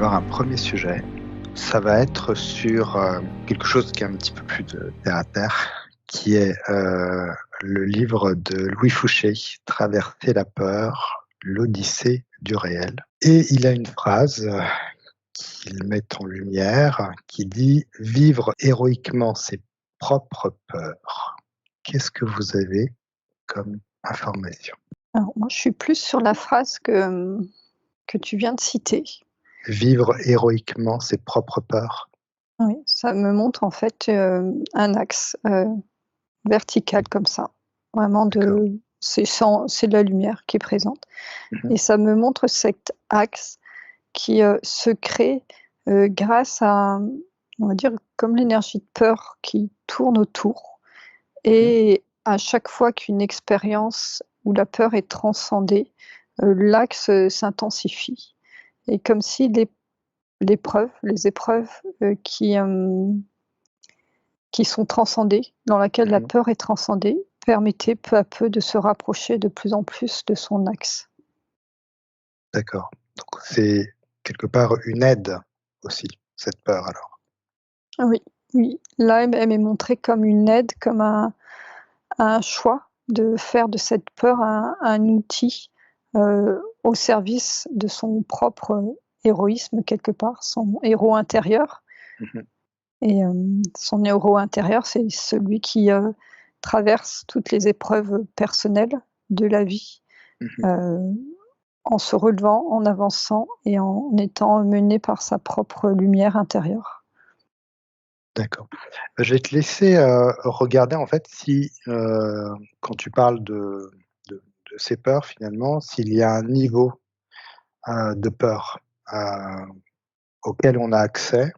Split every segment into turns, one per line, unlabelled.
avoir un premier sujet. Ça va être sur quelque chose qui est un petit peu plus de terre à terre, qui est le livre de Louis Fouché, Traverser la peur, l'Odyssée du réel. Et il a une phrase qu'il met en lumière qui dit vivre héroïquement ses propres peurs. Qu'est-ce que vous avez comme information?
Alors moi, je suis plus sur la phrase que tu viens de citer.
Vivre héroïquement ses propres peurs.
Oui, ça me montre en fait, un axe, vertical comme ça, vraiment
D'accord.
c'est de la lumière qui est présente
Mmh.
et ça me montre cet axe qui, se crée, grâce à, on va dire, comme l'énergie de peur qui tourne autour
Mmh.
et à chaque fois qu'une expérience où la peur est transcendée, l'axe, s'intensifie et comme si les épreuves, qui sont transcendées, dans laquelle la
Mmh.
peur est transcendée, permettaient peu à peu de se rapprocher de plus en plus de son axe.
D'accord. Donc c'est quelque part une aide aussi, cette peur alors?
Oui, oui, là, elle m'est montrée comme une aide, comme un choix de faire de cette peur un outil, au service de son propre héroïsme quelque part, son héros intérieur.
Mmh.
Et son héros intérieur, c'est celui qui, traverse toutes les épreuves personnelles de la vie,
Mmh.
heu, en se relevant, en avançant et en étant mené par sa propre lumière intérieure.
D'accord. Je vais te laisser, regarder en fait si, quand tu parles de ces peurs finalement, s'il y a un niveau, de peur, auquel on a accès.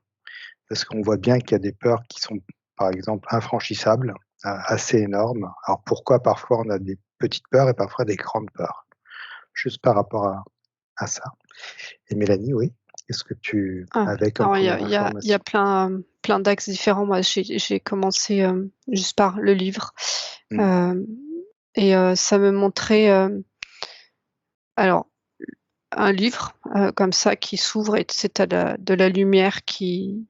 Parce qu'on voit bien qu'il y a des peurs qui sont, par exemple, infranchissables, assez énormes. Alors pourquoi parfois on a des petites peurs et parfois des grandes peurs? Juste par rapport à ça. Et Mélanie, oui? Qu'est-ce que tu
Ah,
avais comme
alors
première
il y a
information?
plein d'axes différents. Moi, j'ai commencé, juste par le livre,
Mmh.
hem et ça me montrait, alors un livre, comme ça qui s'ouvre et tu sais, tu as de la lumière qui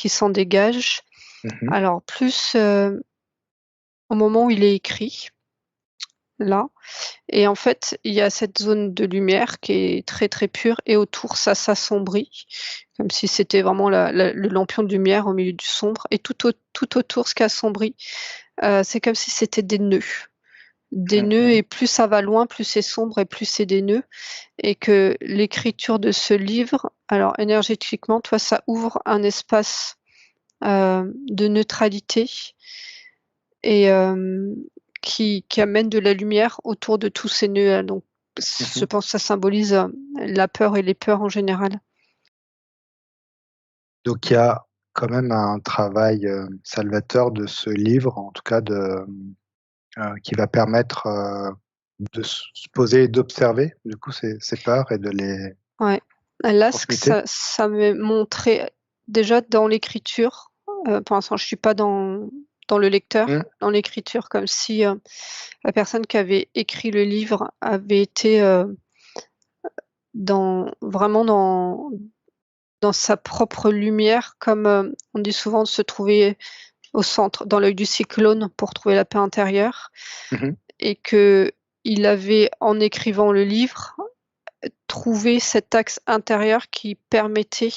s'en dégage.
Mmh.
Alors plus, au moment où il est écrit, là et en fait, il y a cette zone de lumière qui est très, très pure et autour ça s'assombrit, comme si c'était vraiment le lampion de lumière au milieu du sombre et tout autour ce qui assombrit, c'est comme si c'était des nœuds. Des nœuds
Mmh.
et plus ça va loin, plus c'est sombre et plus c'est des nœuds et que l'écriture de ce livre, alors énergétiquement, toi, ça ouvre un espace, de neutralité et qui amène de la lumière autour de tous ces nœuds-là, donc je
Mmh.
pense que ça symbolise, la peur et les peurs en général.
Donc il y a quand même un travail, salvateur de ce livre, en tout cas qui va permettre, de se poser et d'observer, du coup, ces peurs et de les
Ouais. Là, ce que
transmuter?
ça me montrait déjà dans l'écriture, pour l'instant je suis pas dans le lecteur,
Mmh.
dans l'écriture comme si, la personne qui avait écrit le livre avait été, vraiment dans sa propre lumière comme, on dit souvent de se trouver au centre, dans l'œil du cyclone pour trouver la paix intérieure
Mmh.
et qu'il avait, en écrivant le livre, trouvé cet axe intérieur qui permettait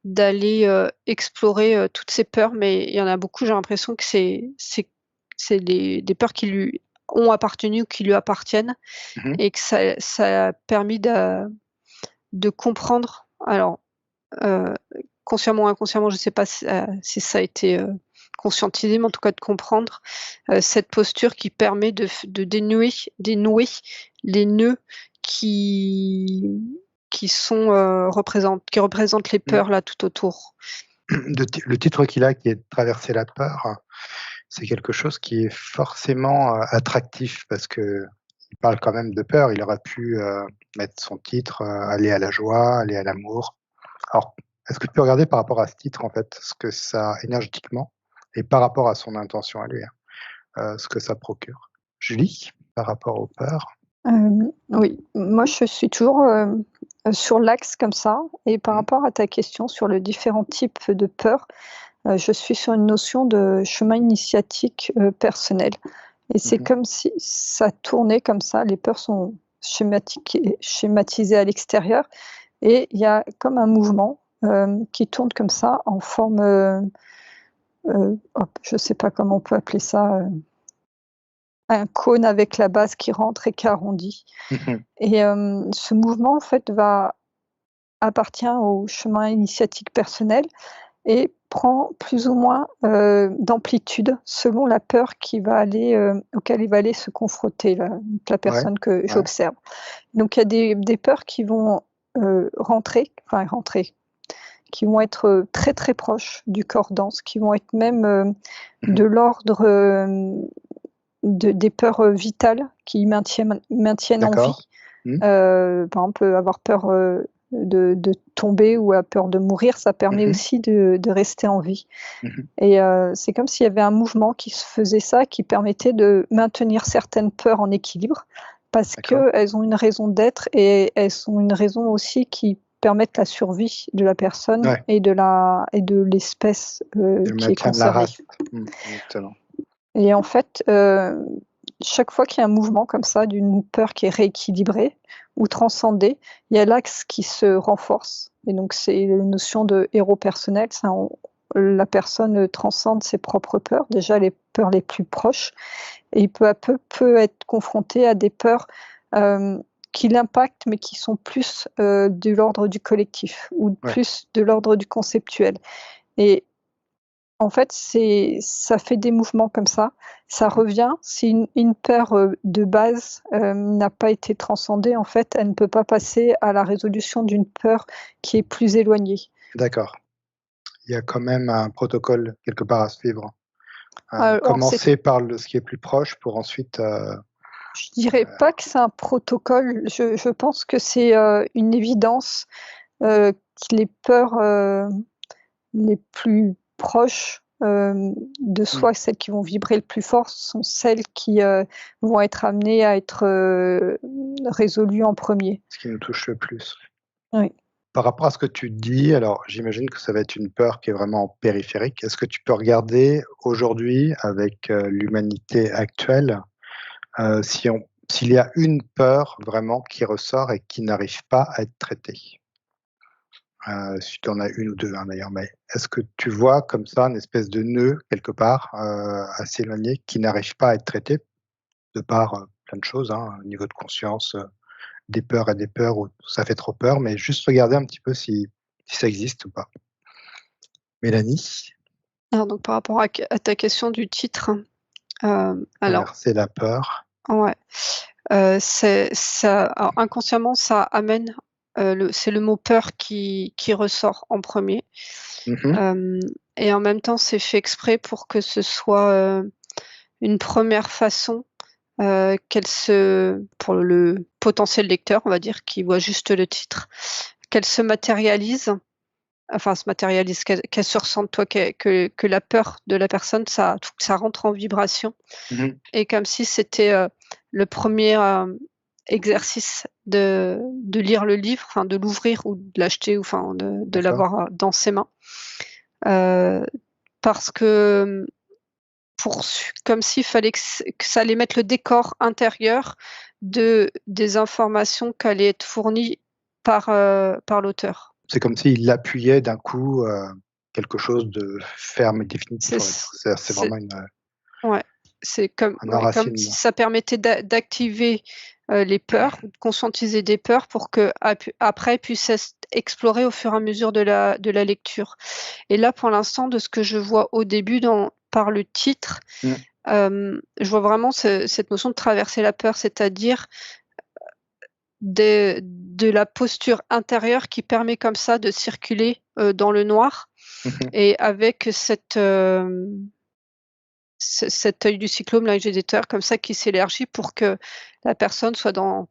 d'aller, explorer, toutes ces peurs, mais il y en a beaucoup, j'ai l'impression que c'est des peurs qui lui ont appartenu ou qui lui appartiennent
Mmh.
et que ça a permis de comprendre alors, heu, consciemment ou inconsciemment, je ne sais pas si ça a été, conscientisé, mais en tout cas de comprendre, cette posture qui permet de dénouer les nœuds qui qui représentent les
Mmh.
peurs là tout autour.
Le titre qu'il a qui est «Traverser la peur», c'est quelque chose qui est forcément, attractif parce qu'il parle quand même de peur. Il aurait pu, mettre son titre, «Aller à la joie», «Aller à l'amour». Alors, est-ce que tu peux regarder par rapport à ce titre, en fait, ce que ça énergétiquement et par rapport à son intention à lui, hein, ce que ça procure? Julie, par rapport aux peurs?
Oui, moi je suis toujours, sur l'axe comme ça et par
Mmh.
rapport à ta question sur les différents types de peurs, je suis sur une notion de chemin initiatique, personnel et c'est
Mmh.
comme si ça tournait comme ça, les peurs sont schématisées à l'extérieur et il y a comme un mouvement, qui tourne comme ça en forme, hop, je sais pas comment on peut appeler ça, un cône avec la base qui rentre et qui arrondit
Mmh.
et ce mouvement en fait appartient au chemin initiatique personnel et prend plus ou moins, d'amplitude selon la peur auquel il va aller se confronter la
Ouais,
personne que
ouais.
j'observe. Donc il y a des peurs qui vont, rentrer, qui vont être, très, très proches du corps dense, qui vont être même,
Mmh.
de l'ordre, des peurs, vitales qui maintiennent en
D'accord.
vie.
Mmh.
Par exemple, avoir peur, de tomber ou a peur de mourir, ça permet
Mmh.
aussi de rester en vie
Mmh.
et c'est comme s'il y avait un mouvement qui se faisait ça, qui permettait de maintenir certaines peurs en équilibre parce
D'accord.
qu'elles ont une raison d'être et elles ont une raison aussi qui permettent la survie de la personne
Ouais,
et de l'espèce,
et le
qui est
maintien de la
conservée.
race. Exactement.
Et en fait, chaque fois qu'il y a un mouvement comme ça d'une peur qui est rééquilibrée ou transcendée, il y a l'axe qui se renforce et donc c'est la notion de héros personnel, ça on la personne, transcende ses propres peurs, déjà les peurs les plus proches et peu à peu peut être confronté à des peurs, qui l'impactent mais qui sont plus, de l'ordre du collectif ou
Ouais.
plus de l'ordre du conceptuel et en fait, ça fait des mouvements comme ça
Mmh.
revient. Si une peur, de base, n'a pas été transcendée, en fait, elle ne peut pas passer à la résolution d'une peur qui est plus éloignée.
D'accord. Il y a quand même un protocole quelque part à suivre.
Alors c'est
Commencer par ce qui est plus proche pour ensuite,
je dirais pas que c'est un protocole, je pense que c'est, une évidence, que les peurs, les plus proches, de
mmh,
soi, celles qui vont vibrer le plus fort sont celles qui, vont être amenées à être, résolues en premier.
ce qui nous touche le plus.
Oui.
Par rapport à ce que tu dis, alors j'imagine que ça va être une peur qui est vraiment périphérique. Est-ce que tu peux regarder aujourd'hui avec, l'humanité actuelle, si on s'il y a une peur vraiment qui ressort et qui n'arrive pas à être traitée? Si tu en as une ou 2, hein, d'ailleurs, mais est-ce que tu vois comme ça une espèce de nœud quelque part, assez éloigné qui n'arrive pas à être traité de par, plein de choses, hein, au niveau de conscience, des peurs et des peurs où ça fait trop peur, mais juste regarder un petit peu si ça existe ou pas. Mélanie?
Alors donc par rapport à ta question du titre, alors
Traverser la peur.
ouais, c'est ça alors inconsciemment ça amène, c'est le mot peur qui ressort en premier.
Mmh.
Er et en même temps c'est fait exprès pour que ce soit, une première façon, pour le potentiel lecteur, on va dire, qui voit juste le titre, qu'elle se matérialise, enfin se matérialise, qu'elle se ressente, toi, que la peur de la personne, ça rentre en vibration
Mmh.
et comme si c'était, le premier exercice de lire le livre, enfin de l'ouvrir ou de l'acheter ou enfin de
D'accord.
l'avoir, dans ses mains, heu, parce que, comme s'il fallait que ça allait mettre le décor intérieur des informations qui allaient être fournies par l'auteur.
C'est comme s'il appuyait d'un coup, quelque chose de ferme et définitif,
C'est
on va dire.
c
C'est
c'est
vraiment
ouais, c'est
un
comme si
enracinement.
ça permettait d'activer, les peurs ou de conscientiser des peurs pour qu'après puissent être explorées au fur et à mesure de la lecture et là, pour l'instant, de ce que je vois au début par le titre,
Mmh.
je vois vraiment cette notion de traverser la peur, c'est-à-dire de la posture intérieure qui permet comme ça de circuler, dans le noir
Mmh.
et avec cet œil du cyclone, l'œil végétateur comme ça qui s'élargit pour que la personne soit dans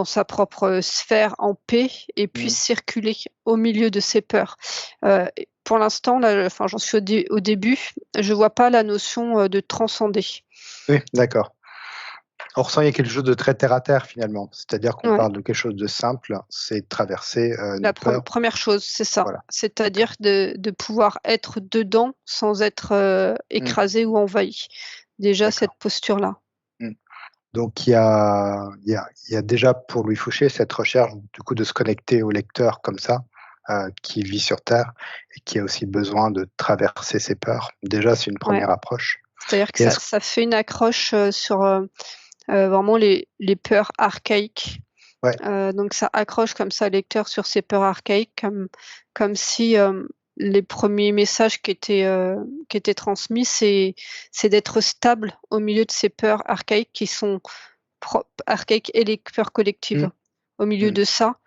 sa propre sphère en paix et
Mmh.
puisse circuler au milieu de ses peurs. Et pour l'instant, là, enfin, j'en suis au début, je vois pas la notion, de transcender.
Oui, d'accord. On ressent qu'il y a quelque chose de très terre à terre finalement. C'est-à-dire qu'on
Ouais.
parle de quelque chose de simple, c'est traverser,
La
nos peurs.
première chose, c'est ça.
Voilà, d'accord.
C'est-à-dire de pouvoir être dedans sans être,
Mmh,
écrasé ou envahi. Déjà cette
d'accord.
posture-là.
Mmh. Donc il y a déjà pour Louis Fouché cette recherche du coup de se connecter au lecteur comme ça, qui vit sur terre et qui a aussi besoin de traverser ses peurs. Déjà, c'est une
Ouais.
première approche
C'est-à-dire que
et
ça
est-ce
ça fait une accroche, sur, vraiment les peurs archaïques.
ouais,
Donc ça accroche comme ça le lecteur sur ces peurs archaïques comme si, les premiers messages qui étaient transmis, c'est d'être stable au milieu de ces peurs archaïques qui sont archaïques et les peurs collectives.
mmh,
Au milieu
mmh,
de ça,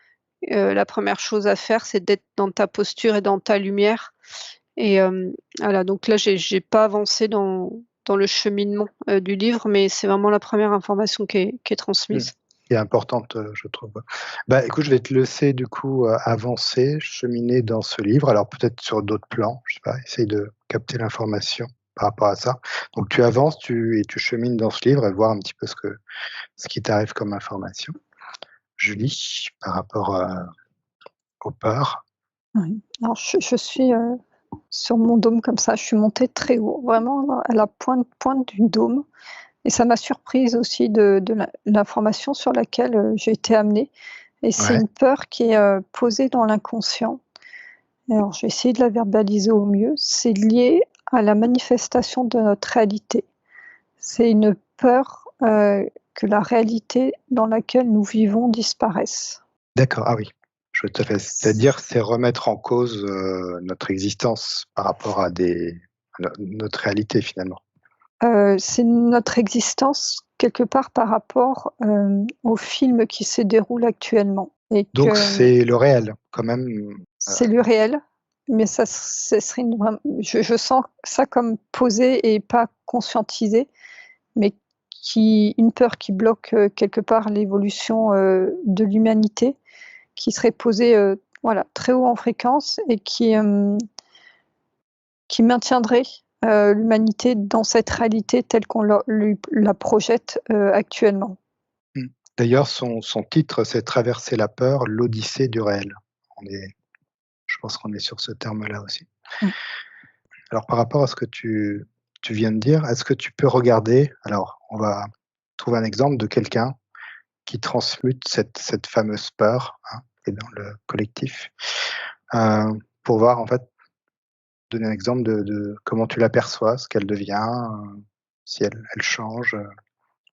la première chose à faire, c'est d'être dans ta posture et dans ta lumière et voilà, donc là, j'ai pas avancé dans le cheminement, du livre, mais c'est vraiment la première information qui est
mmh,
transmise.
qui est importante, je trouve. Bah, écoute, je vais te laisser du coup, avancer, cheminer dans ce livre. Alors peut-être sur d'autres plans, je sais pas, essaye de capter l'information par rapport à ça. Donc tu avances, tu chemines dans ce livre et voir un petit peu ce qui t'arrive comme information. Julie, par rapport, aux peurs.
Oui. Alors je suis, sur mon dôme comme ça, je suis montée très haut, vraiment à la pointe du dôme et ça m'a surprise aussi de l'information sur laquelle, j'ai été amenée et c'est
Ouais,
une peur qui est, posée dans l'inconscient. Alors je vais essayer de la verbaliser au mieux. C'est lié à la manifestation de notre réalité. C'est une peur, que la réalité dans laquelle nous vivons disparaisse.
d'accord, ah oui, je vois tout à fait. C'est-à-dire, c'est remettre en cause, notre existence par rapport à notre réalité finalement.
C'est notre existence quelque part par rapport, au film qui se déroule actuellement et
Donc
que
c'est le réel quand même,
c'est le réel, mais ça ce serait une vraim je sens ça comme posé et pas conscientisé, mais qui une peur qui bloque, quelque part l'évolution, de l'humanité, qui serait posée, voilà, très haut en fréquence et qui maintiendrait, l'humanité dans cette réalité telle qu'on la projette, actuellement.
mmh. D'ailleurs son titre, c'est «Traverser la peur, l'odyssée du réel». Je pense qu'on est sur ce terme-là aussi.
Mmh.
Alors par rapport à ce que tu viens de dire, est-ce que tu peux regarder alors on va trouver un exemple de quelqu'un qui transmute cette fameuse peur, hein, qui est dans le collectif, pour voir en fait, donner un exemple de comment tu l'aperçois, ce qu'elle devient, si elle change,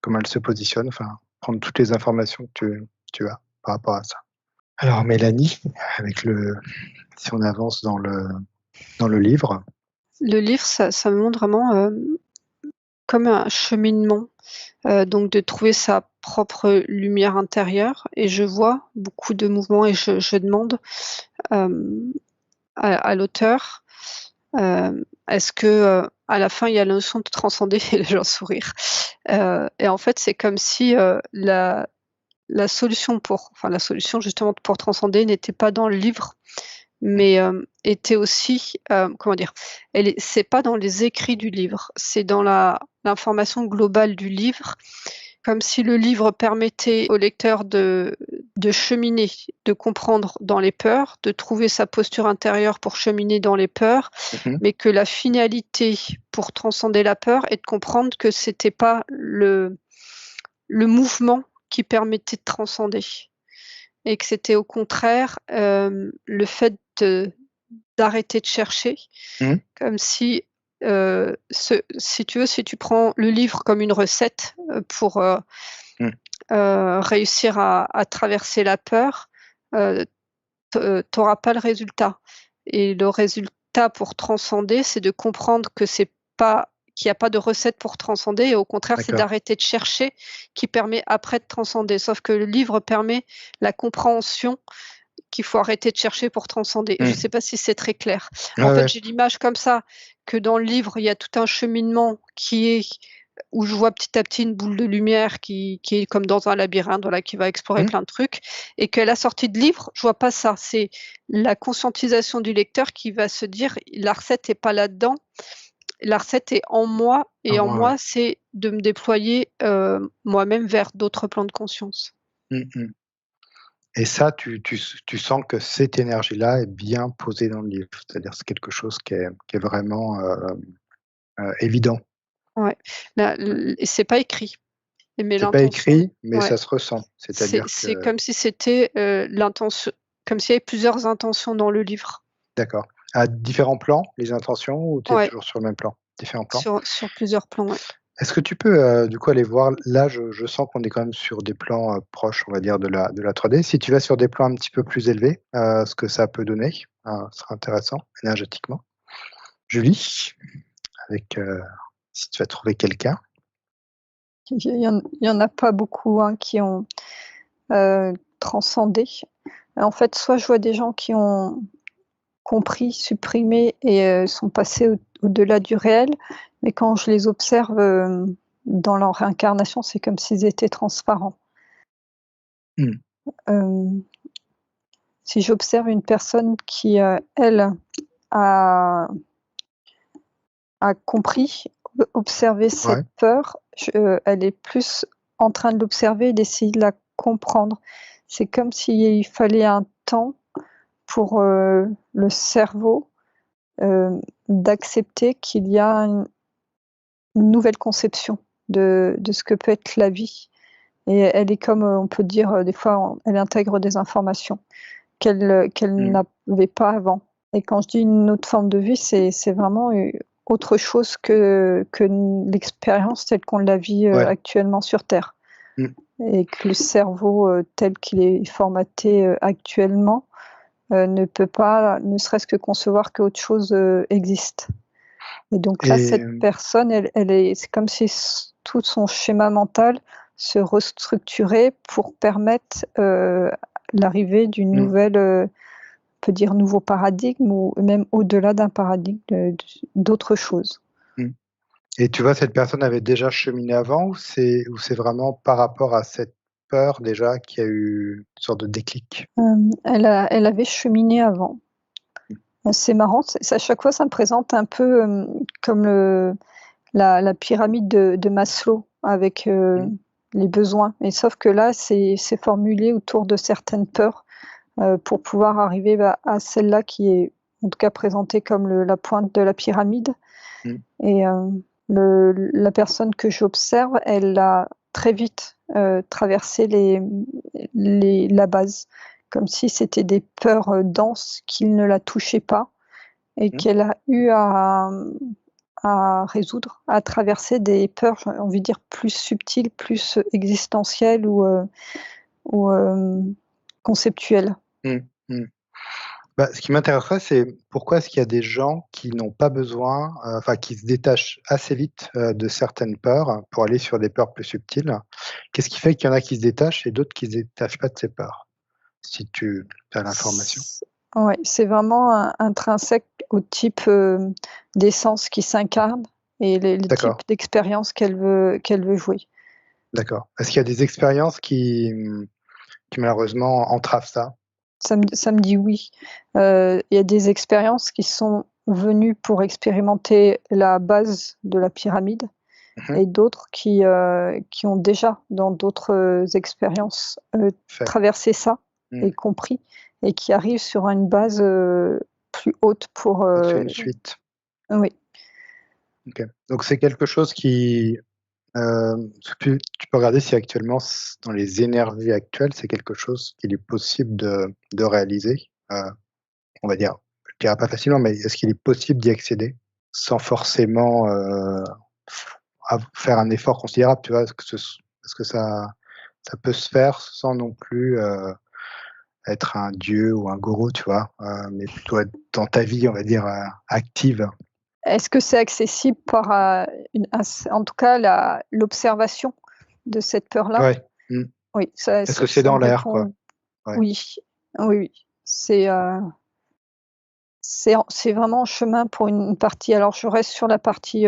comment elle se positionne, enfin, prendre toutes les informations que tu as par rapport à ça. Alors Mélanie, avec le si on avance dans le livre,
Le livre, ça me montre vraiment, comme un cheminement, donc de trouver sa propre lumière intérieure et je vois beaucoup de mouvements et je demande, hem, à l'auteur, est-ce que, à la fin, il y a la notion de transcender et les gens sourire. Et en fait, c'est comme si, la solution la solution justement pour transcender n'était pas dans le livre,
mmh,
mais, était aussi, comment dire? C'est pas dans les écrits du livre, c'est dans l'information globale du livre, comme si le livre permettait au lecteur de cheminer, de comprendre dans les peurs, de trouver sa posture intérieure pour cheminer dans les peurs,
mmh.
mais que la finalité pour transcender la peur est de comprendre que c'était pas le mouvement qui permettait de transcender et que c'était au contraire, le fait d'arrêter de chercher,
Mmh.
comme si, si tu veux, si tu prends le livre comme une recette, pour,
Mmh.
réussir à traverser la peur, tu auras pas le résultat et le résultat pour transcender, c'est de comprendre que c'est pas qu'il y a pas de recette pour transcender et au contraire, c'est
D'accord.
d'arrêter de chercher qui permet après de transcender. Sauf que le livre permet la compréhension qu'il faut arrêter de chercher pour transcender. Je ne
Mmh.
sais pas si c'est très clair. En
Ouais,
fait,
ouais.
j'ai l'image comme ça, que dans le livre, il y a tout un cheminement qui est où je vois petit à petit une boule de lumière qui est comme dans un labyrinthe, voilà, qui va explorer
Mmh.
plein de trucs et qu'à la sortie de livre, je vois pas ça. C'est la conscientisation du lecteur qui va se dire: «La recette est pas là-dedans, la recette est en moi et en
Ouais.
moi, c'est de me déployer, moi-même vers d'autres plans de conscience.
Mmh. Et ça, tu sens que cette énergie-là est bien posée dans le livre? C'est-à-dire c'est quelque chose qui est vraiment, évident?
Ouais. C'est pas écrit, mais
C'est pas
l'intention
écrit, mais
ouais.
ça se ressent. C'est-à-dire que
C'est comme si c'était, l'intention comme s'il y avait plusieurs intentions dans le livre.
d'accord. À différents plans, les intentions ou tu es
Ouais,
toujours sur le même plan? Différents plans?
sur plusieurs plans, ouais.
Est-ce que tu peux, du coup, aller voir là, je sens qu'on est quand même sur des plans, proches, on va dire, de la 3D. Si tu vas sur des plans un petit peu plus élevés, ce que ça peut donner, ce sera intéressant énergétiquement. Julie, avec, si tu vas trouver quelqu'un.
Il y en a pas beaucoup, hein, qui ont, transcendé. En fait, soit je vois des gens qui ont compris, supprimé et sont passés au-delà du réel, mais quand je les observe, dans leur réincarnation, c'est comme s'ils étaient transparents.
Mmh.
Hem, Si j'observe une personne qui, elle, a compris, observé cette
Ouais.
peur, elle est plus en train de l'observer et d'essayer de la comprendre. C'est comme s'il fallait un temps pour, le cerveau, d'accepter qu'il y a une nouvelle conception de ce que peut être la vie et elle est comme, on peut dire, des fois, elle intègre des informations qu'elle
Mmh.
n'avait pas avant et quand je dis une autre forme de vie, c'est vraiment, autre chose que l'expérience telle qu'on la vit,
Ouais.
actuellement sur terre
Mmh.
et que le cerveau, tel qu'il est formaté, actuellement, ne peut pas, ne serait-ce que concevoir qu'autre chose, existe. Et donc là,
Et
cette personne, elle est c'est comme si tout son schéma mental se restructurait pour permettre, l'arrivée d'une
mmh.
nouvelle, on peut dire nouveau paradigme ou même au-delà d'un paradigme, d'autre chose.
Mmh. Et tu vois, cette personne avait déjà cheminé avant ou c'est vraiment par rapport à cette peur déjà qu'il y a eu une sorte de déclic?
Elle avait cheminé avant.
Mmh.
C'est marrant, à chaque fois, ça me présente un peu, comme la pyramide de Maslow avec,
Mmh.
les besoins et sauf que là, c'est formulé autour de certaines peurs, pour pouvoir arriver, bah, à celle-là qui est en tout cas présentée comme la pointe de la pyramide
Mmh.
et la personne que j'observe, elle a très vite, traversé la base, comme si c'était des peurs, denses qui ne la touchaient pas et
Mmh.
qu'elle a eu à résoudre, à traverser des peurs, j'ai envie de dire plus subtiles, plus existentielles ou conceptuelles.
Mmh. Mmh. Bah, ce qui m'intéresserait, c'est pourquoi est-ce qu'il y a des gens qui n'ont pas besoin, enfin qui se détachent assez vite, de certaines peurs pour aller sur des peurs plus subtiles? Qu'est-ce qui fait qu'il y en a qui se détachent et d'autres qui se détachent pas de ces peurs? Si tu as l'information.
C Ouais, c'est vraiment intrinsèque au type, d'essence qui s'incarne et les types
D'accord,
d'expériences qu'elle veut jouer.
d'accord. Est-ce qu'il y a des expériences qui malheureusement entravent ça?
Ça me dit oui. Il y a des expériences qui sont venues pour expérimenter la base de la pyramide
Mmh.
et d'autres qui ont déjà dans d'autres, expériences,
Fait.
traversé ça
Mmh.
et compris et qui arrivent sur une base, plus haute pour,
C'est une suite.
oui.
OK. Donc c'est quelque chose qui, tu peux regarder si actuellement dans les énergies actuelles, c'est quelque chose qu'il est possible de réaliser, on va dire, je dirais pas facilement, mais est-ce qu'il est possible d'y accéder sans forcément, faire un effort considérable, tu vois? Est-ce que ça peut se faire sans non plus, être un dieu ou un gourou, tu vois? Mais plutôt être dans ta vie, on va dire, active.
Est-ce que c'est accessible par, en tout cas l'observation de cette peur-là?
Ouais. Mmh.
Oui, ça
Est-ce
ça
que c'est
ça
dans
me
l'air, quoi?
répond
Ouais.
oui. Oui, oui. C'est vraiment en chemin pour une partie alors je reste sur la partie,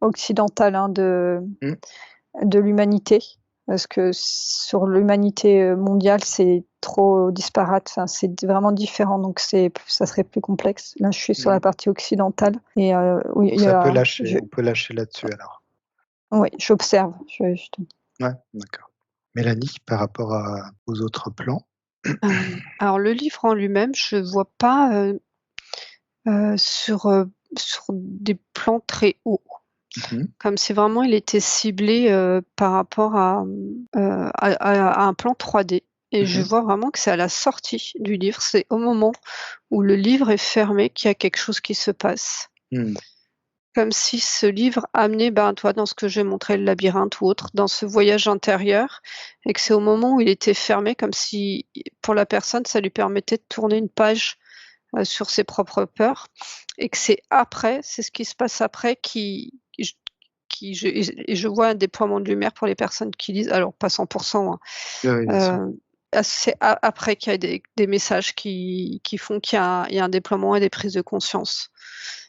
occidentale, hein,
Mmh.
de l'humanité. parce que sur l'humanité mondiale, c'est trop disparate. Enfin, c'est vraiment différent, donc ça serait plus complexe. Là, je suis sur la partie occidentale et oui, il y
Ça peut
a,
lâcher, on peut lâcher là-dessus alors.
oui, j'observe.
Ouais, d'accord. Mélanie, par rapport aux autres plans?
Alors le livre en lui-même, je vois pas sur des plans très hauts. Comme si vraiment il était ciblé par rapport à un plan 3D. Et je vois vraiment que c'est à la sortie du livre, c'est au moment où le livre est fermé qu'il y a quelque chose qui se passe. Comme si ce livre amenait, toi, dans ce que j'ai montré, le labyrinthe ou autre, dans ce voyage intérieur, et que c'est au moment où il était fermé, comme si pour la personne, ça lui permettait de tourner une page sur ses propres peurs, et que c'est ce qui se passe après et je vois un déploiement de lumière pour les personnes qui lisent, alors pas 100%, hein.
Oui, bien sûr.
C'est après qu'il y a des messages qui font qu'il y a un déploiement et des prises de conscience.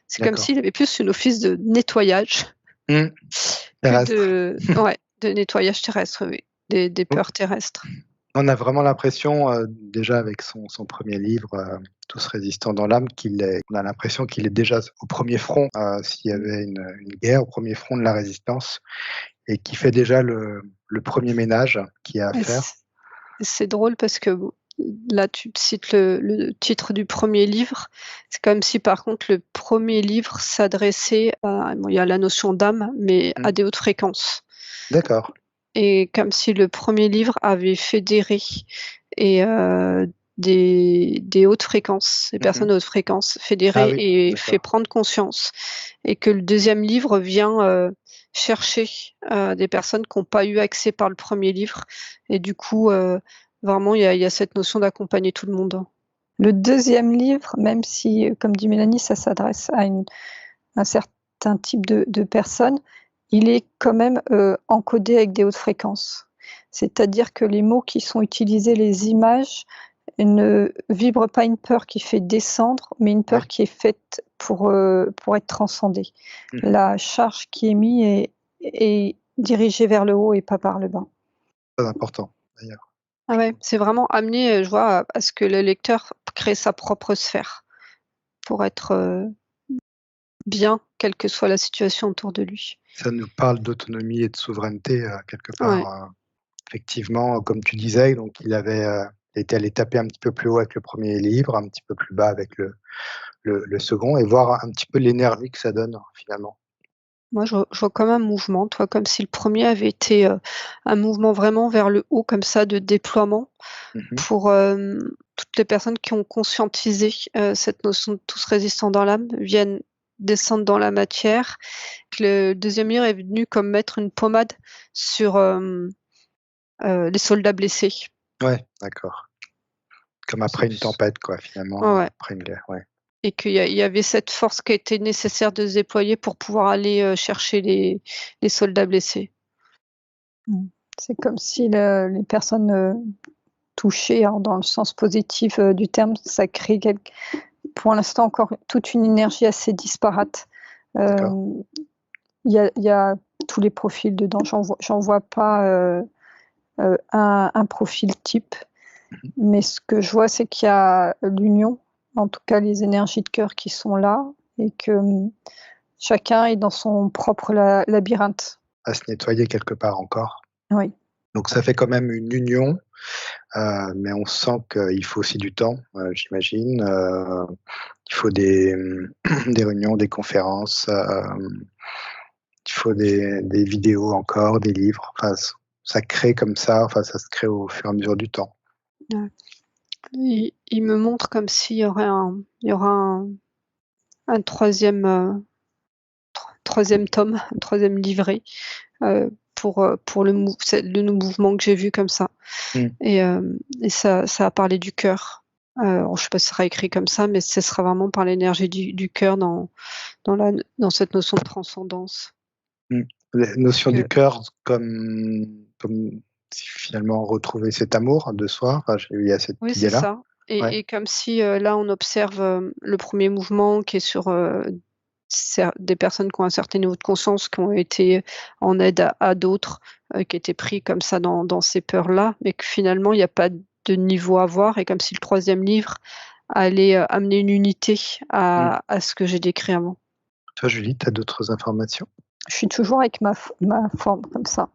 C'est comme
D'accord.
s'il avait plus une office de nettoyage que
Terrestre.
de nettoyage terrestre, oui, des peurs terrestres.
On a vraiment l'impression, déjà avec son premier livre, Tous résistants dans l'âme, on a l'impression qu'il est déjà au premier front, s'il y avait une guerre, au premier front de la résistance et qui fait déjà le premier ménage qu'il y a à
Et
faire.
c'est drôle parce que là, tu cites le titre du premier livre. C'est comme si, par contre, le premier livre s'adressait il y a la notion d'âme, mais à des hautes fréquences.
D'accord.
Et comme si le premier livre avait fédéré et des hautes fréquences, des personnes de haute fréquence fédérées
oui,
et fait
d'accord.
prendre conscience. Et que le deuxième livre vient chercher des personnes qui n'ont pas eu accès par le premier livre. Et du coup, vraiment, il y a cette notion d'accompagner tout le monde.
Le deuxième livre, même si, comme dit Mélanie, ça s'adresse à un certain type de personnes, il est quand même encodé avec des hautes fréquences. C'est-à-dire que les mots qui sont utilisés, les images, ne vibrent pas une peur qui fait descendre, mais une peur qui est faite pour être transcendée. La charge qui est mise est dirigée vers le haut et pas par le bas.
Très important, d'ailleurs.
Ah ouais, c'est vraiment amener, je vois, à ce que le lecteur crée sa propre sphère pour être bien, quelle que soit la situation autour de lui.
Ça nous parle d'autonomie et de souveraineté, quelque
Ouais.
part, effectivement, comme tu disais, donc il était allé taper un petit peu plus haut avec le premier livre, un petit peu plus bas avec le second et voir un petit peu l'énergie que ça donne, finalement.
Moi, je vois comme un mouvement, toi, comme si le premier avait été un mouvement vraiment vers le haut, comme ça, de déploiement pour toutes les personnes qui ont conscientisé cette notion de tous résistants dans l'âme, viennent descendre dans la matière. Le deuxième livre est venu comme mettre une pommade sur les soldats blessés.
Ouais, d'accord. Comme après une tempête, quoi, finalement,
Ouais.
après une guerre, ouais.
Et qu'il y avait cette force qui était nécessaire de se déployer pour pouvoir aller chercher les soldats blessés.
C'est comme si les personnes touchées, alors dans le sens positif du terme, ça crée pour l'instant encore toute une énergie assez disparate. Il y a tous les profils dedans. J'en vois pas un profil type, mais ce que je vois, c'est qu'il y a l'union, en tout cas les énergies de cœur qui sont là, et que chacun est dans son propre labyrinthe.
À se nettoyer quelque part encore.
Oui.
Donc ça fait quand même une union, mais on sent qu'il faut aussi du temps, j'imagine. Il faut des réunions, des conférences, il faut des vidéos encore, des livres. Enfin, ça crée comme ça, enfin ça se crée au fur et à mesure du temps.
Ouais. Il me montre comme s'il y aurait un troisième tome, un troisième livret pour le mouvement que j'ai vu comme ça. Et ça a parlé du cœur. Je ne sais pas si ça sera écrit comme ça, mais ce sera vraiment par l'énergie du cœur dans cette notion de transcendance.
La notion du cœur comme finalement retrouver cet amour de soi, enfin, il y a cette
Oui, c'est
idée-là.
ça.
Ouais.
Et comme si là, on observe le premier mouvement qui est sur des personnes qui ont un certain niveau de conscience, qui ont été en aide à d'autres, qui étaient pris comme ça dans ces peurs-là, mais que finalement il n'y a pas de niveau à avoir, et comme si le 3e livre allait amener une unité à ce que j'ai décrit avant.
Toi, Julie, tu as d'autres informations?
Je suis toujours avec ma forme comme ça.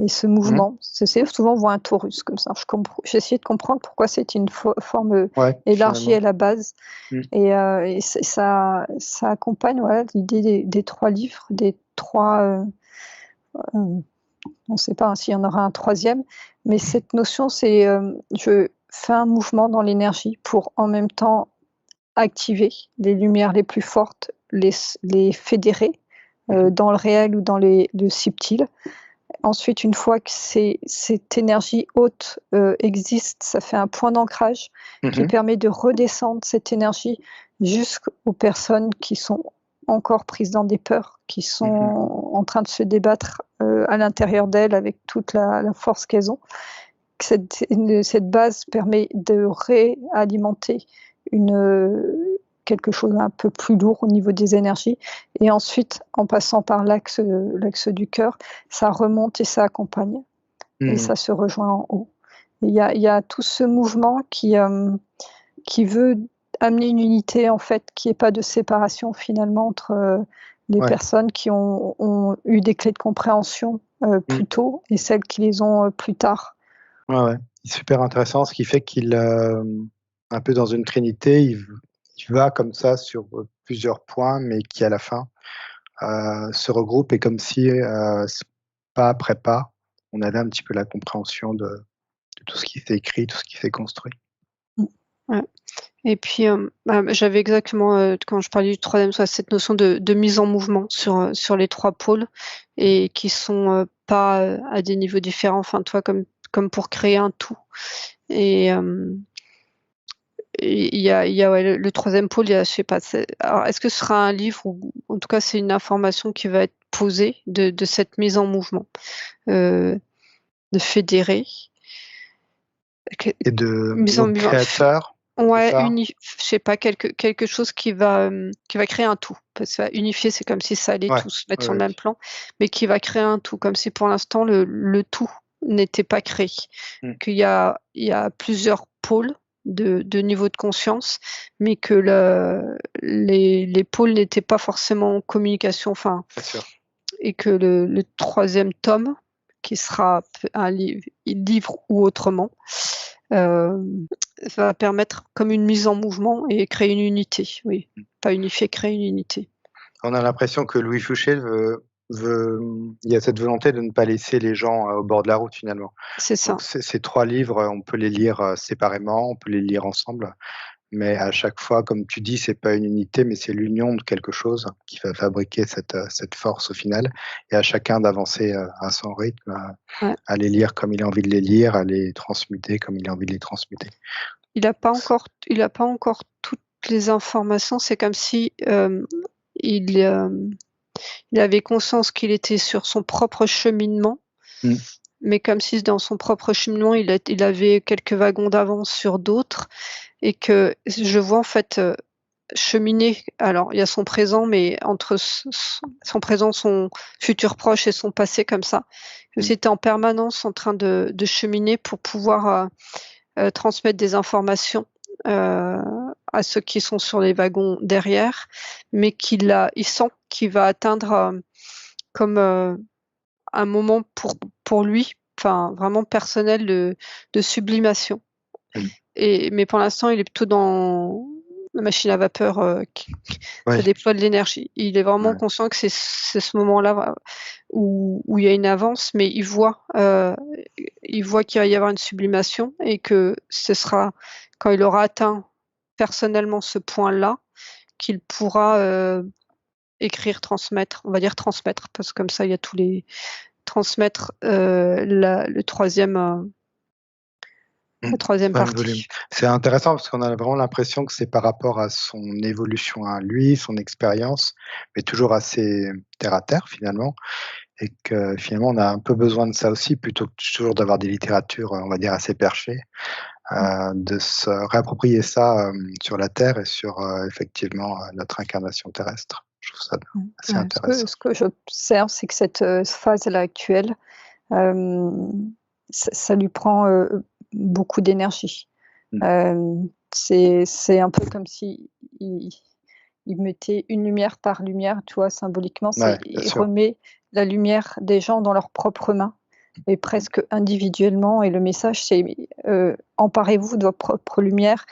Et ce mouvement, souvent on voit un torus comme ça. J'ai essayé de comprendre pourquoi c'est une forme élargie
finalement.
à la base. Et ça accompagne l'idée des 3 livres, des 3. On ne sait pas s'il y en aura un 3e, mais cette notion, c'est je fais un mouvement dans l'énergie pour en même temps activer les lumières les plus fortes, les fédérer dans le réel ou dans le subtil. Ensuite, une fois que cette énergie haute existe, ça fait un point d'ancrage qui permet de redescendre cette énergie jusqu'aux personnes qui sont encore prises dans des peurs, qui sont en train de se débattre à l'intérieur d'elles avec toute la force qu'elles ont. Cette base permet de réalimenter quelque chose un peu plus lourd au niveau des énergies, et ensuite, en passant par l'axe du cœur, ça remonte et ça accompagne, et ça se rejoint en haut. Il y a tout ce mouvement qui veut amener une unité, en fait, qui n'est pas de séparation finalement entre les personnes qui ont eu des clés de compréhension plus tôt et celles qui les ont plus tard.
Ouais, super intéressant, ce qui fait qu'il, un peu dans une trinité, il va comme ça sur plusieurs points, mais qui à la fin se regroupent, et comme si pas après pas, on avait un petit peu la compréhension de tout ce qui s'est écrit, tout ce qui s'est construit.
Ouais. Et puis j'avais exactement, quand je parlais du 3e, cette notion de mise en mouvement sur les 3 pôles, et qui sont pas à des niveaux différents, enfin toi, comme pour créer un tout. Et il y a le 3e pôle, je sais pas, alors est-ce que ce sera un livre, ou en tout cas c'est une information qui va être posée de cette mise en mouvement, de fédérer.
Et de
Mise en mouvement.
créateur,
Ouais,
je
sais pas, quelque chose qui va créer un tout. Parce que unifier, c'est comme si ça allait tous se mettre sur le même plan, mais qui va créer un tout, comme si pour l'instant le tout n'était pas créé. Qu'il y a plusieurs pôles de niveau de conscience, mais que les pôles n'étaient pas forcément en communication, enfin, et que le 3e tome, qui sera un livre ou autrement, va permettre comme une mise en mouvement et créer une unité. Oui, pas unifier, créer une unité.
On a l'impression que Louis Fouché il y a cette volonté de ne pas laisser les gens au bord de la route finalement.
C'est ça.
Donc ces 3 livres, on peut les lire séparément, on peut les lire ensemble, mais à chaque fois, comme tu dis, c'est pas une unité, mais c'est l'union de quelque chose qui va fabriquer cette force au final, et à chacun d'avancer à son rythme, à les lire comme il a envie de les lire, à les transmuter comme il a envie de les transmuter.
Il a pas encore toutes les informations. C'est comme si il avait conscience qu'il était sur son propre cheminement, mais comme si dans son propre cheminement, il avait quelques wagons d'avance sur d'autres, et que je vois en fait cheminer. Alors il y a son présent, mais entre son présent, son futur proche et son passé, comme ça. C'était en permanence en train de cheminer pour pouvoir transmettre des informations à ceux qui sont sur les wagons derrière, mais il sent qu'il va atteindre comme un moment pour lui, enfin vraiment personnel, de sublimation. Mais pour l'instant, il est plutôt dans la machine à vapeur ça déploie de l'énergie. Il est vraiment conscient que c'est ce moment-là où il y a une avance, mais il voit qu'il va y avoir une sublimation, et que ce sera quand il aura atteint personnellement ce point-là qu'il pourra écrire, transmettre. On va dire transmettre, parce que comme ça, il y a tous les transmettre le 3e. La 3e partie.
Volume. C'est intéressant parce qu'on a vraiment l'impression que c'est par rapport à son évolution à lui, son expérience, mais toujours assez terre à terre finalement, et que finalement on a un peu besoin de ça aussi, plutôt que toujours d'avoir des littératures, on va dire, assez perchées, de se réapproprier ça sur la terre et sur effectivement notre incarnation terrestre. Je trouve ça assez
Ouais,
intéressant.
ce que j'observe, c'est que cette phase-là actuelle, ça lui prend beaucoup d'énergie.
Mm.
C'est un peu comme si il mettait une lumière par lumière, tu vois, symboliquement,
Ouais, bien
il
sûr.
remet la lumière des gens dans leurs propres mains et presque individuellement. Et le message, c'est emparez-vous de votre propre lumière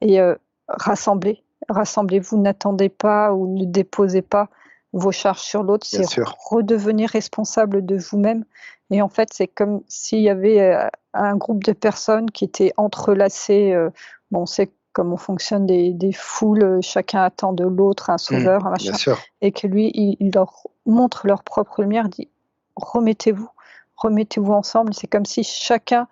et rassemblez-vous, n'attendez pas ou ne déposez pas vos charges sur l'autre,
Bien
c'est
sûr.
redevenir responsable de vous-même. Et en fait, c'est comme s'il y avait un groupe de personnes qui étaient entrelacées. Bon, on sait comment fonctionnent des foules, chacun attend de l'autre un sauveur, un
Bien
machin,
sûr.
et que lui, il leur montre leur propre lumière, dit remettez-vous, remettez-vous ensemble. C'est comme si chacun,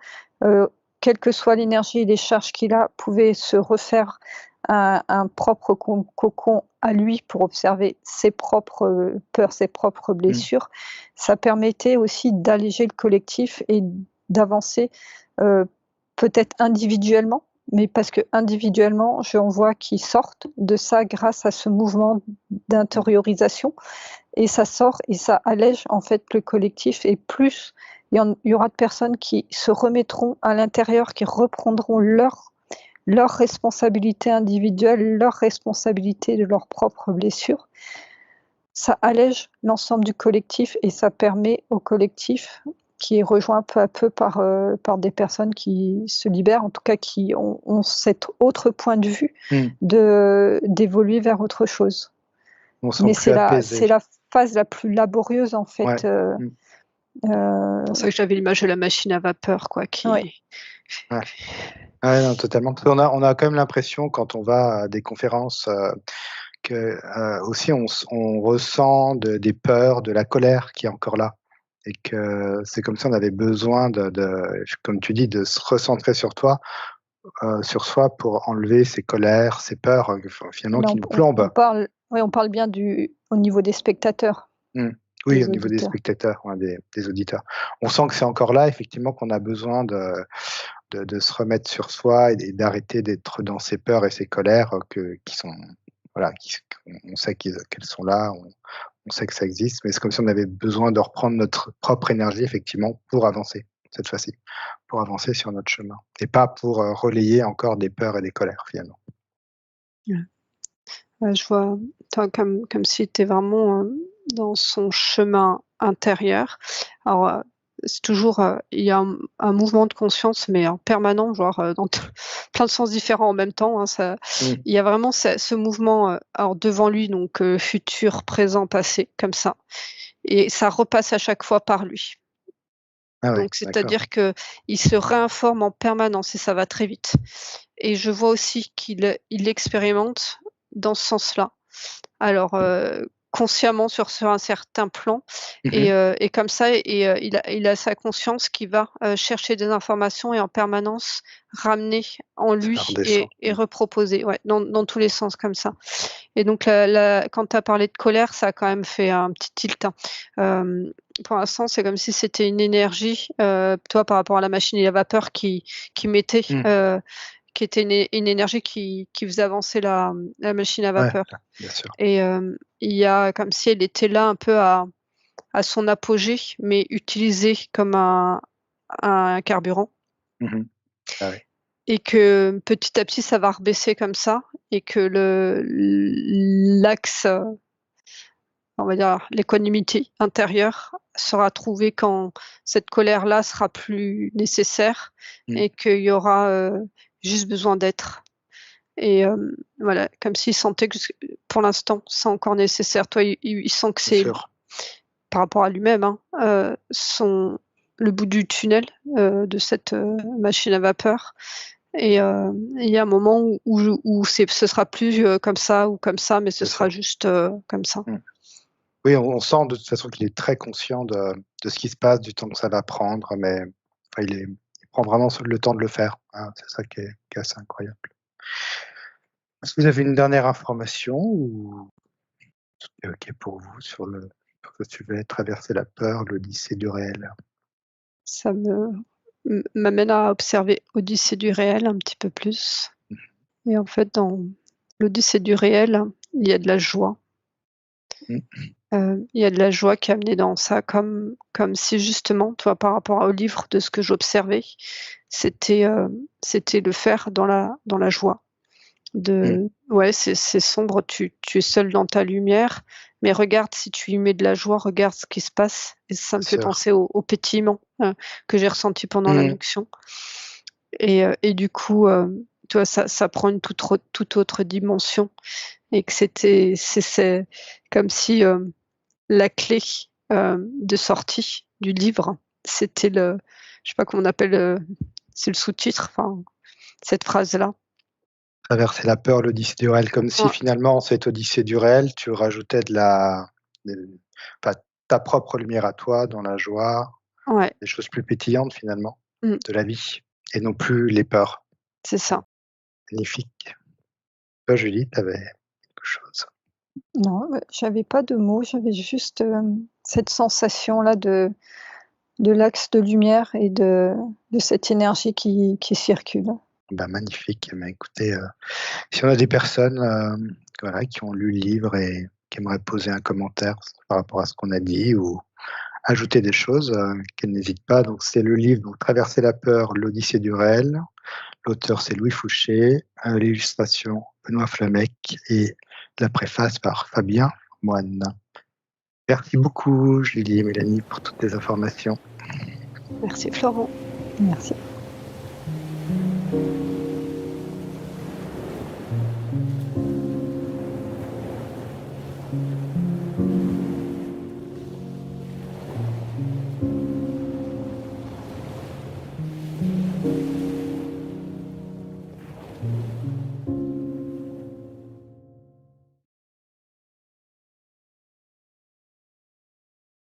quelle que soit l'énergie et les charges qu'il a, pouvait se refaire un propre cocon à lui pour observer ses propres peurs, ses propres
Mm.
blessures. Ça permettait aussi d'alléger le collectif et d'avancer peut-être individuellement, mais parce que individuellement, j'en vois qui sortent de ça grâce à ce mouvement d'intériorisation et ça sort et ça allège en fait le collectif et plus il y aura de personnes qui se remettront à l'intérieur, qui reprendront leur responsabilité individuelle, leur responsabilité de leurs propres blessures. Ça allège l'ensemble du collectif et ça permet au collectif, qui est rejoint peu à peu par des personnes qui se libèrent, en tout cas qui ont cet autre point de vue,
Mm.
d'évoluer vers autre chose.
On sent
Mais
plus apaisé.
c'est la phase la plus laborieuse en fait.
Ouais. Mm.
C'est pour ça que j'avais l'image de la machine à vapeur, quoi, qui.
Ouais.
Ouais. Ouais, non, totalement. Parce qu'on on a quand même l'impression quand on va à des conférences que aussi on ressent des peurs, de la colère qui est encore là. Et que c'est comme si on avait besoin comme tu dis, de se recentrer sur soi pour enlever ces colères, ces peurs, finalement
Là,
qui nous plombent.
on parle bien au niveau des spectateurs,
Mmh. Oui, au
des
niveau des
auditeurs.
spectateurs, ouais, des auditeurs. On sent que c'est encore là, effectivement, qu'on a besoin de se remettre sur soi et d'arrêter d'être dans ces peurs et ces colères, qui sont voilà, on sait qu'elles sont là, on sait que ça existe, mais c'est comme si on avait besoin de reprendre notre propre énergie, effectivement, pour avancer, cette fois-ci, pour avancer sur notre chemin et pas pour, relayer encore des peurs et des colères, finalement.
Ouais. Ouais, je vois, toi, comme si tu es vraiment, dans son chemin intérieur. Alors, c'est toujours, il y a un mouvement de conscience, mais en permanent, genre, dans plein de sens différents en même temps, hein,
Mmh.
il y a vraiment ce mouvement, alors devant lui, donc futur, présent, passé, comme ça, et ça repasse à chaque fois par lui.
Ah ouais,
Donc
d'accord.
c'est-à-dire qu'il se réinforme en permanence et ça va très vite, et je vois aussi qu'il expérimente dans ce sens-là. Alors, consciemment sur un certain plan,
Mmh.
et comme ça, il a sa conscience qui va, chercher des informations et en permanence ramener en
Ça
lui
redescend.
et reproposer, ouais, dans tous les sens comme ça, et donc la quand tu as parlé de colère, ça a quand même fait un petit tilt, hein. Pour l'instant, c'est comme si c'était une énergie, toi, par rapport à la machine à vapeur qui mettait,
Mmh.
qui était une énergie qui faisait avancer la machine à
Ouais,
vapeur,
bien sûr.
et il y a comme si elle était là un peu à son apogée, mais utilisée comme un carburant,
Mmh. Ah ouais.
et que petit à petit ça va rebaisser comme ça, et que l'axe, on va dire l'équanimité intérieure sera trouvée quand cette colère-là sera plus nécessaire,
Mmh.
et qu'il y aura, juste besoin d'être, et voilà, comme s'il sentait que pour l'instant, c'est encore nécessaire. Toi, il sent que
Bien
c'est
sûr.
par rapport à lui-même, hein, le bout du tunnel, de cette, machine à vapeur, et il y a un moment où ce sera plus, comme ça, mais ce
Bien
sera
sûr.
juste, comme ça.
Mmh. Oui, on sent de toute façon qu'il est très conscient de ce qui se passe, du temps que ça va prendre, mais enfin, il prend vraiment le temps de le faire, hein. C'est ça qui est assez incroyable. Est-ce que vous avez une dernière information ou tout est OK pour vous sur ce sujet, traverser la peur, l'odyssée du réel?
Ça m'amène à observer Odyssée du réel un petit peu plus,
Mmh.
et en fait, dans l'Odyssée du réel, il y a de la joie.
Mmh.
Il y a de la joie qui est amenée dans ça, comme si justement, toi, par rapport au livre, de ce que j'observais, c'était le faire dans la joie.
Mmh.
Ouais, c'est sombre, tu es seul dans ta lumière, mais regarde, si tu y mets de la joie, regarde ce qui se passe. Et ça me
Bien
fait
sûr.
penser au pétillement que j'ai ressenti pendant
Mmh.
l'induction. Et du coup, tu vois, ça prend une toute autre dimension. Et que c'est comme si la clé de sortie du livre, c'était je sais pas comment on appelle, c'est le sous-titre, enfin, cette phrase-là.
Traverser la peur, l'odyssée du réel, comme si
Ouais,
finalement cette odyssée du réel, tu rajoutais de enfin, ta propre lumière à toi dans la joie,
ouais,
des choses plus pétillantes finalement
mmh,
de la vie et non plus les peurs.
c'est ça.
Magnifique. Toi Julie, tu avais quelque chose?
Non, j'avais pas de mots, j'avais juste, cette sensation-là de l'axe de lumière et de cette énergie qui circule.
Bah, magnifique. Eh ben, écoutez, si on a des personnes, voilà, qui ont lu le livre et qui aimeraient poser un commentaire par rapport à ce qu'on a dit ou ajouter des choses, qu'elles n'hésitent pas. Donc c'est le livre donc Traverser la peur, l'odyssée du réel. L'auteur, c'est Louis Fouché, l'illustration Benoît Flamec et la préface par Fabien Moine. Merci beaucoup Julie et Mélanie pour toutes les informations.
Merci Florent.
Merci.